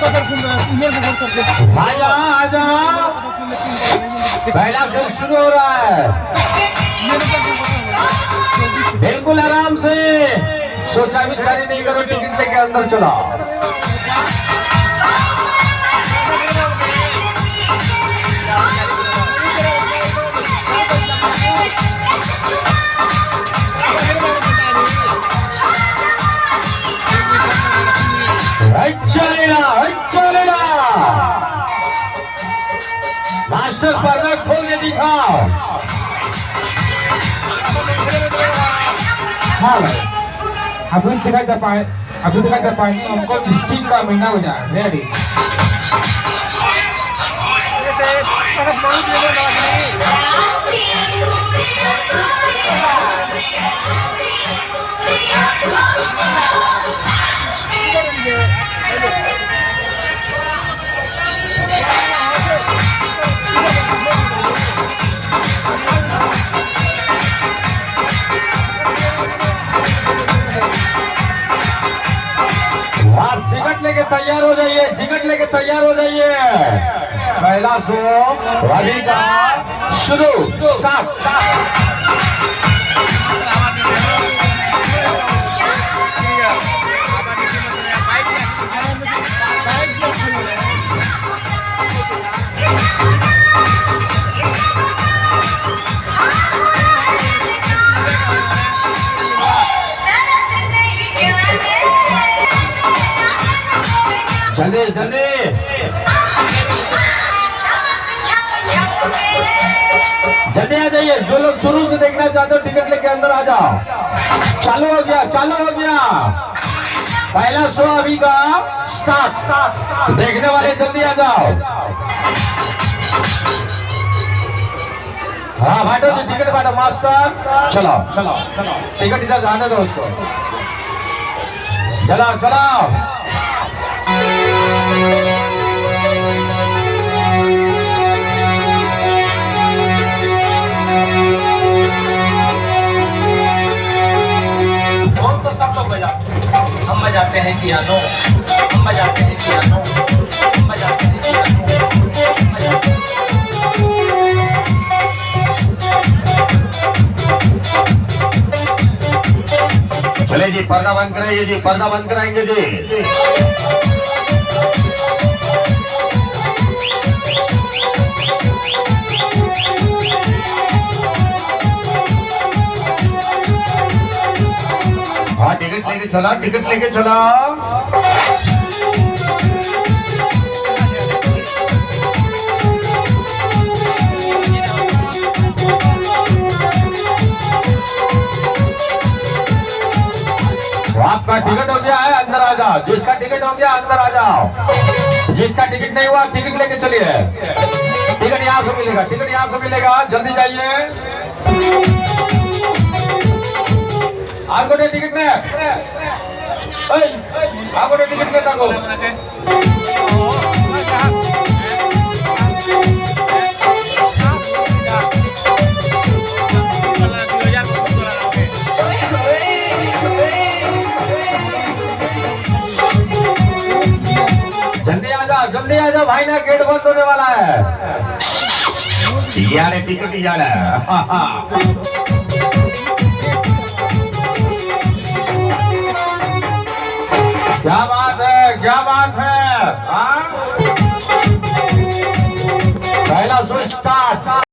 भाई आ जाओ, पहला खेल शुरू हो रहा है। बिल्कुल आराम से, सोचा विचारी नहीं करो, टिकट लेके अंदर चलो। चलेगा मास्टर, पर्दा खोल के दिखाओ। हाँ भाई, अभी दिखा पाए, हमको स्टीम का महीना हो जाए। रेडी आप टिकट लेके तैयार हो जाइए, टिकट लेके तैयार हो जाइए। पहला शो अभी का शुरू, स्टार्ट। जल्दी जल्दी जल्दी आ जाइए। जो लोग शुरू से देखना चाहते हो टिकट लेके अंदर आ जाओ। चालू हो गया, चालू हो गया। पहला शो अभी का स्टार्ट। देखने वाले जल्दी आ जाओ। हाँ बांटो जी, टिकट बांटो मास्टर। चलो चलो चलो, टिकट इधर आने दो उसको। चलो चलो, तो सब लोग बजाते, हम बजाते हैं पियानो, हम बजाते हैं पियानो, हम बजाते हैं पियानो, हम बजाते हैं। चले जी, पर्दा बंद कराइए जी, पर्दा बंद कराएंगे जी। हाँ टिकट लेके चला, टिकट लेके चला। आपका टिकट हो गया है, अंदर आ जाओ। जिसका टिकट हो गया अंदर आ जाओ। जिसका टिकट नहीं हुआ टिकट लेके चलिए। टिकट यहाँ से मिलेगा, टिकट यहाँ से मिलेगा, जल्दी जाइए। आज गोटे टिकट ने आ गोटे टिकट लेता को जल्दी आ जाओ भाई, ना गेट बंद होने वाला है। यार टिकट यार क्या बात है, क्या बात है। हाँ